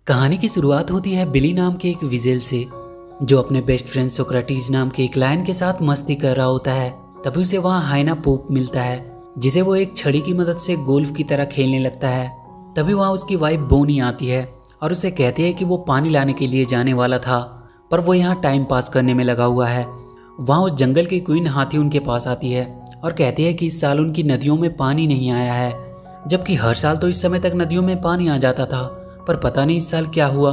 कहानी की शुरुआत होती है बिली नाम के एक विजेल से, जो अपने बेस्ट फ्रेंड सोक्रेटिस नाम के एक लायन के साथ मस्ती कर रहा होता है। तभी उसे वहाँ हाइना पोप मिलता है, जिसे वो एक छड़ी की मदद से गोल्फ की तरह खेलने लगता है। तभी वहाँ उसकी वाइफ बोनी आती है और उसे कहती है कि वो पानी लाने के लिए जाने वाला था, पर वो यहाँ टाइम पास करने में लगा हुआ है। वहाँ उस जंगल की क्वीन हाथी उनके पास आती है और कहती है कि इस साल उनकी नदियों में पानी नहीं आया है, जबकि हर साल तो इस समय तक नदियों में पानी आ जाता था, पर पता नहीं इस साल क्या हुआ।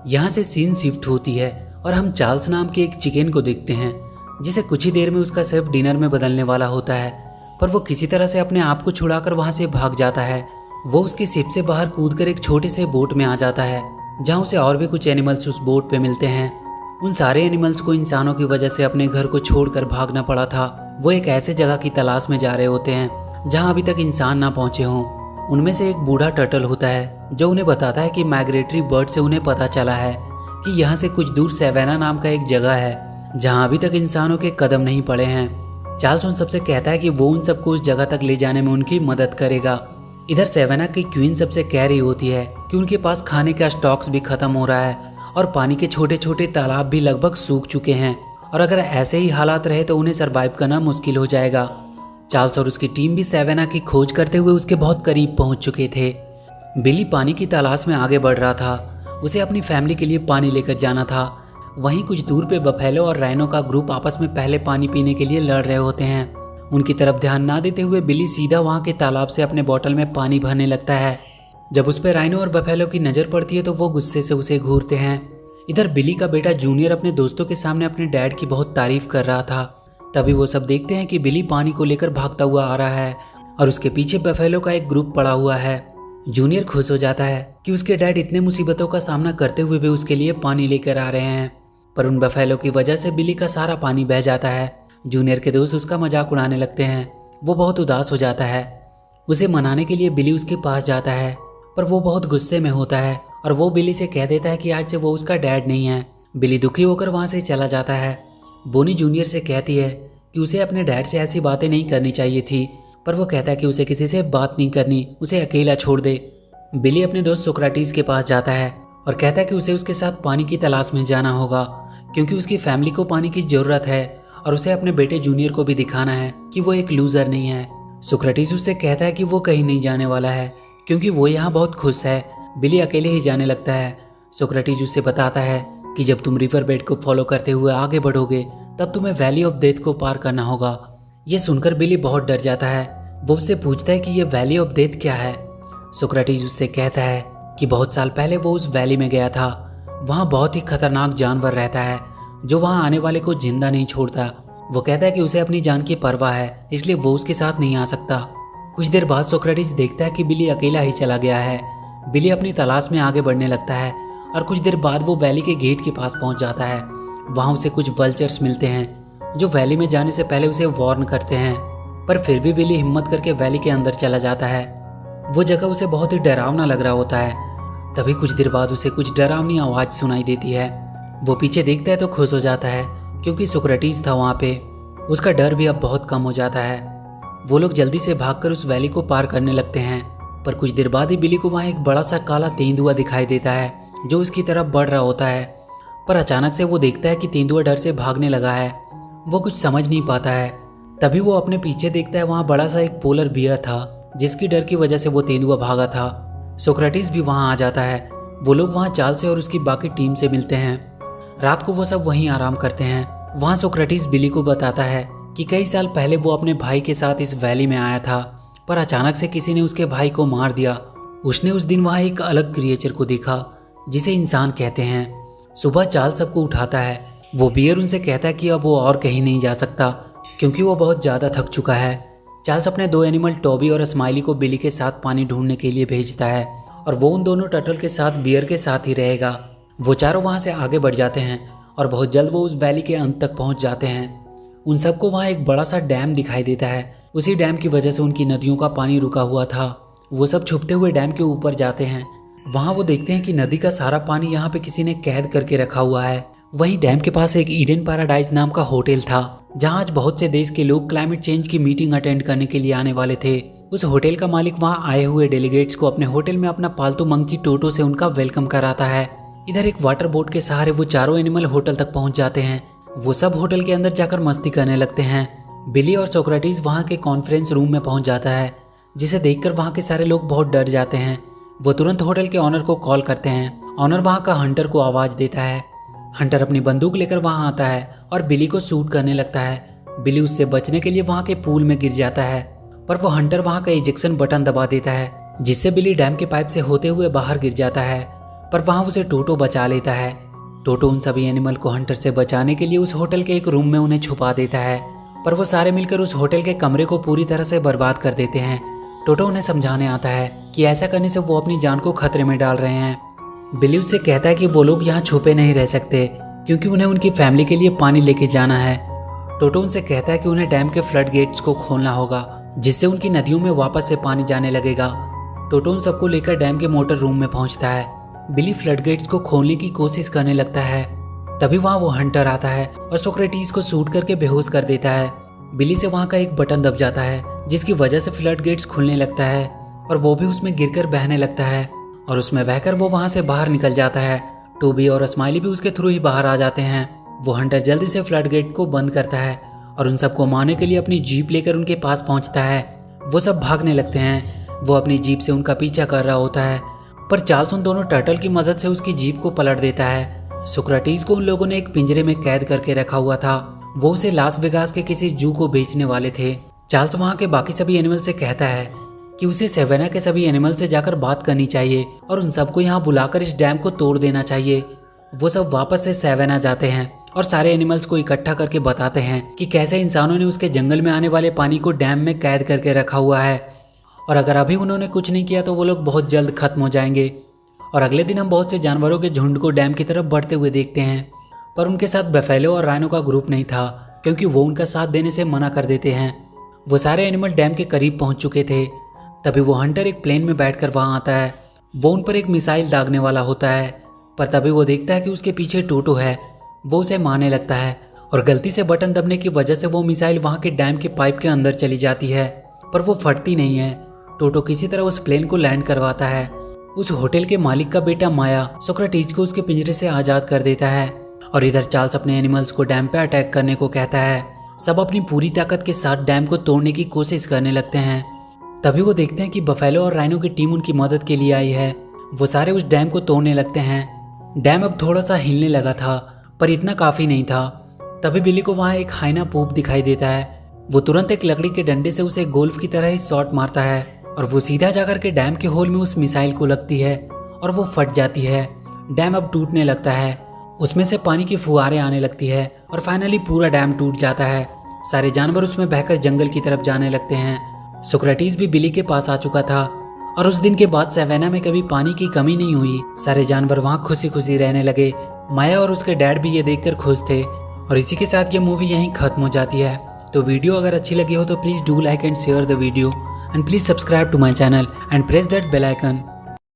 यहाँ से सीन शिफ्ट होती है और हम चार्ल्स नाम के एक चिकन को देखते हैं, जिसे कुछ ही देर में उसका शेफ डिनर में बदलने वाला होता है, पर वो किसी तरह से अपने आप को छुड़ाकर वहाँ से भाग जाता है। वो उसके शिप से बाहर कूदकर एक छोटे से बोट में आ जाता है, जहाँ उसे और भी कुछ एनिमल्स उस बोट पे मिलते हैं। उन सारे एनिमल्स को इंसानों की वजह से अपने घर को छोड़कर भागना पड़ा था। वो एक ऐसे जगह की तलाश में जा रहे होते हैं जहाँ अभी तक इंसान ना पहुंचे हों। उनमें से एक बूढ़ा टर्टल होता है, जो उन्हें बताता है कि माइग्रेटरी बर्ड से उन्हें पता चला है कि यहाँ से कुछ दूर सेवेना नाम का एक जगह है, जहाँ अभी तक इंसानों के कदम नहीं पड़े हैं। चार्ल्स उन सबसे कहता है कि वो उन सबको उस जगह तक ले जाने में उनकी मदद करेगा। इधर सेवेना की क्वीन सबसे कह रही होती है कि उनके पास खाने का स्टॉक्स भी खत्म हो रहा है और पानी के छोटे छोटे तालाब भी लगभग सूख चुके हैं, और अगर ऐसे ही हालात रहे तो उन्हें सरवाइव करना मुश्किल हो जाएगा। चार्ल्स और उसकी टीम भी सेवेना की खोज करते हुए उसके बहुत करीब पहुंच चुके थे। बिली पानी की तलाश में आगे बढ़ रहा था। उसे अपनी फैमिली के लिए पानी लेकर जाना था। वहीं कुछ दूर पे बफेलो और राइनो का ग्रुप आपस में पहले पानी पीने के लिए लड़ रहे होते हैं। उनकी तरफ ध्यान ना देते हुए बिली सीधा वहां के तालाब से अपने बोतल में पानी भरने लगता है। जब उस पर राइनो और बफेलो की नज़र पड़ती है तो वो गुस्से से उसे घूरते हैं। इधर बिली का बेटा जूनियर अपने दोस्तों के सामने अपने डैड की बहुत तारीफ कर रहा था। तभी वो सब देखते हैं कि बिली पानी को लेकर भागता हुआ आ रहा है और उसके पीछे बफेलो का एक ग्रुप पड़ा हुआ है। जूनियर खुश हो जाता है कि उसके डैड इतने मुसीबतों का सामना करते हुए भी उसके लिए पानी लेकर आ रहे हैं, पर उन बफेलो की वजह से बिली का सारा पानी बह जाता है। जूनियर के दोस्त उसका मजाक उड़ाने लगते हैं। वो बहुत उदास हो जाता है। उसे मनाने के लिए बिली उसके पास जाता है, पर वो बहुत गुस्से में होता है और वो बिली से कह देता है कि आज से वो उसका डैड नहीं है। बिली दुखी होकर वहाँ से चला जाता है। बोनी जूनियर से कहती है कि उसे अपने डैड से ऐसी बातें नहीं करनी चाहिए थी, पर वो कहता है कि उसे किसी से बात नहीं करनी, उसे अकेला छोड़ दे। बिली अपने दोस्त सोक्राटिस के पास जाता है और कहता है कि उसे उसके साथ पानी की तलाश में जाना होगा, क्योंकि उसकी फैमिली को पानी की ज़रूरत है और उसे अपने बेटे जूनियर को भी दिखाना है कि वो एक लूज़र नहीं है। सोक्राटिस उससे कहता है कि वो कहीं नहीं जाने वाला है, क्योंकि वो यहाँ बहुत खुश है। बिली अकेले ही जाने लगता है। सोक्रेटिस उससे बताता है कि जब तुम रिवर बेड को फॉलो करते हुए आगे बढ़ोगे तब तुम्हें वैली ऑफ डेथ को पार करना होगा। ये सुनकर बिली बहुत डर जाता है। वो उससे पूछता है कि ये वैली ऑफ डेथ क्या है। सोक्रेटिस उससे कहता है कि बहुत साल पहले वो उस वैली में गया था। वहाँ बहुत ही खतरनाक जानवर रहता है जो वहाँ आने वाले को जिंदा नहीं छोड़ता। वो कहता है कि उसे अपनी जान की परवाह है, इसलिए वो उसके साथ नहीं आ सकता। कुछ देर बाद सोक्रेटिस देखता है कि बिली अकेला ही चला गया है। बिली अपनी तलाश में आगे बढ़ने लगता है और कुछ देर बाद वो वैली के गेट के पास पहुंच जाता है। वहां उसे कुछ वल्चर्स मिलते हैं जो वैली में जाने से पहले उसे वार्न करते हैं, पर फिर भी बिली हिम्मत करके वैली के अंदर चला जाता है। वो जगह उसे बहुत ही डरावना लग रहा होता है। तभी कुछ देर बाद उसे कुछ डरावनी आवाज़ सुनाई देती है। वो पीछे देखता है तो खुश हो जाता है, क्योंकि सोक्रेटिस था वहाँ पे। उसका डर भी अब बहुत कम हो जाता है। वो लोग जल्दी से भागकर उस वैली को पार करने लगते हैं, पर कुछ देर बाद ही बिली को वहाँ एक बड़ा सा काला तेंदुआ दिखाई देता है जो उसकी तरफ बढ़ रहा होता है। पर अचानक से वो देखता है कि तेंदुआ डर से भागने लगा है। वो कुछ समझ नहीं पाता है। तभी वो अपने पीछे देखता है, वहाँ बड़ा सा एक पोलर बियर था जिसकी डर की वजह से वो तेंदुआ भागा था। सोक्रेटिस भी वहाँ आ जाता है। वो लोग वहाँ चार्ल्स से और उसकी बाकी टीम से मिलते हैं। रात को वो सब वहीं आराम करते हैं। वहाँ सोक्रेटिस बिली को बताता है कि कई साल पहले वो अपने भाई के साथ इस वैली में आया था, पर अचानक से किसी ने उसके भाई को मार दिया। उसने उस दिन वहाँ एक अलग क्रिएचर को देखा जिसे इंसान कहते हैं। सुबह चार्ल्स सबको उठाता है। वो बियर उनसे कहता है कि अब वो और कहीं नहीं जा सकता, क्योंकि वो बहुत ज़्यादा थक चुका है। चार्ल्स अपने दो एनिमल टॉबी और स्माइली को बिली के साथ पानी ढूंढने के लिए भेजता है और वो उन दोनों टर्टल के साथ बियर के साथ ही रहेगा। वो चारों वहाँ से आगे बढ़ जाते हैं और बहुत जल्द वो उस वैली के अंत तक पहुँच जाते हैं। उन सबको वहाँ एक बड़ा सा डैम दिखाई देता है। उसी डैम की वजह से उनकी नदियों का पानी रुका हुआ था। वो सब छुपते हुए डैम के ऊपर जाते हैं। वहाँ वो देखते हैं कि नदी का सारा पानी यहाँ पे किसी ने कैद करके रखा हुआ है। वहीं डैम के पास एक ईडन पैराडाइज नाम का होटल था, जहां आज बहुत से देश के लोग क्लाइमेट चेंज की मीटिंग अटेंड करने के लिए आने वाले थे। उस होटल का मालिक वहां आए हुए डेलीगेट्स को अपने होटल में अपना पालतू मंकी टोटो से उनका वेलकम कराता है। इधर एक वाटर बोट के सहारे वो चारों एनिमल होटल तक पहुंच जाते हैं। वो सब होटल के अंदर जाकर मस्ती करने लगते हैं। बिली और सोक्रेटिस वहां के कॉन्फ्रेंस रूम में पहुंच जाता है, जिसे देखकर वहां के सारे लोग बहुत डर जाते हैं। वो तुरंत होटल के ऑनर को कॉल करते हैं। ऑनर वहां का हंटर को आवाज देता है। हंटर अपनी बंदूक लेकर वहां आता है और बिली को शूट करने लगता है। बिली उससे बचने के लिए वहां के पूल में गिर जाता है, पर वो हंटर वहां का इजेक्शन बटन दबा देता है, जिससे बिली डैम के पाइप से होते हुए बाहर गिर जाता है। पर वहां उसे टोटो बचा लेता है। टोटो उन सभी एनिमल को हंटर से बचाने के लिए उस होटल के एक रूम में उन्हें छुपा देता है, पर वो सारे मिलकर उस होटल के कमरे को पूरी तरह से बर्बाद कर देते हैं। टोटो उन्हें समझाने आता है कि ऐसा करने से वो अपनी जान को खतरे में डाल रहे हैं। बिली उससे कहता है कि वो लोग यहाँ छुपे नहीं रह सकते, क्योंकि उन्हें उनकी फैमिली के लिए पानी लेके जाना है। टोटो उनसे कहता है कि उन्हें डैम के फ्लड गेट्स को खोलना होगा, जिससे उनकी नदियों में वापस से पानी जाने लगेगा। टोटो उन सबको लेकर डैम के मोटर रूम में पहुंचता है। बिली फ्लड गेट्स को खोलने की कोशिश करने लगता है। तभी वहां वो हंटर आता है और सोक्रेटिस को शूट करके बेहोश कर देता है। बिली से वहां का एक बटन दब जाता है, जिसकी वजह से फ्लड गेट्स खुलने लगता है और वो भी उसमें गिरकर बहने लगता है और उसमें बहकर वो वहां से बाहर निकल जाता है। टूबी और स्माइली भी उसके थ्रू ही बाहर आ जाते हैं। वो हंटर जल्दी से फ्लड गेट को बंद करता है और उन सबको मारने के लिए अपनी जीप लेकर उनके पास पहुंचता है। वो सब भागने लगते हैं। वो अपनी जीप से उनका पीछा कर रहा होता है, पर चार्ल्स उन दोनों टर्टल की मदद से उसकी जीप को पलट देता है। सोक्रेटिस को उन लोगों ने एक पिंजरे में कैद करके रखा हुआ था। वो उसे लास वेगास के किसी जू को बेचने वाले थे। चार्ल्स वहाँ के बाकी सभी एनिमल से कहता है कि उसे सेवेना के सभी एनिमल से जाकर बात करनी चाहिए और उन सबको यहाँ बुलाकर इस डैम को तोड़ देना चाहिए। वो सब वापस से सेवेना जाते हैं और सारे एनिमल्स को इकट्ठा करके बताते हैं कि कैसे इंसानों ने उसके जंगल में आने वाले पानी को डैम में कैद करके रखा हुआ है और अगर अभी उन्होंने कुछ नहीं किया तो वो लोग बहुत जल्द खत्म हो जाएंगे। और अगले दिन हम बहुत से जानवरों के झुंड को डैम की तरफ बढ़ते हुए देखते हैं, पर उनके साथ बफेलो और राइनो का ग्रुप नहीं था, क्योंकि वो उनका साथ देने से मना कर देते हैं। वो सारे एनिमल डैम के करीब पहुंच चुके थे। तभी वो हंटर एक प्लेन में बैठकर वहां आता है। वो उन पर एक मिसाइल दागने वाला होता है, पर तभी वो देखता है कि उसके पीछे टोटो है। वो उसे मारने लगता है और गलती से बटन दबने की वजह से वो मिसाइल वहां के डैम के पाइप के अंदर चली जाती है, पर वो फटती नहीं है। टोटो किसी तरह उस प्लेन को लैंड करवाता है। उस होटल के मालिक का बेटा माया सोक्रेटिस को उसके पिंजरे से आजाद कर देता है और इधर चार्ल्स अपने एनिमल्स को डैम पे अटैक करने को कहता है। सब अपनी पूरी ताकत के साथ डैम को तोड़ने की कोशिश करने लगते हैं। तभी वो देखते हैं कि बफेलो और राइनो की टीम उनकी मदद के लिए आई है। वो सारे उस डैम को तोड़ने लगते हैं। डैम अब थोड़ा सा हिलने लगा था, पर इतना काफी नहीं था। तभी बिली को वहाँ एक हाइना पूप दिखाई देता है। वो तुरंत एक लकड़ी के डंडे से उसे गोल्फ की तरह ही शॉट मारता है और वो सीधा जाकर के डैम के होल में उस मिसाइल को लगती है और वो फट जाती है। डैम अब टूटने लगता है। उसमें से पानी की फुहारें आने लगती है और फाइनली पूरा डैम टूट जाता है। सारे जानवर उसमें बहकर जंगल की तरफ जाने लगते हैं। सोक्रेटिस भी बिली के पास आ चुका था और उस दिन के बाद सेवेना में कभी पानी की कमी नहीं हुई। सारे जानवर वहाँ खुशी खुशी रहने लगे। माया और उसके डैड भी ये देखकर खुश थे। और इसी के साथ ये मूवी यहीं खत्म हो जाती है। तो वीडियो अगर अच्छी लगी हो तो please do like and share the video and please subscribe to my channel and press that bell icon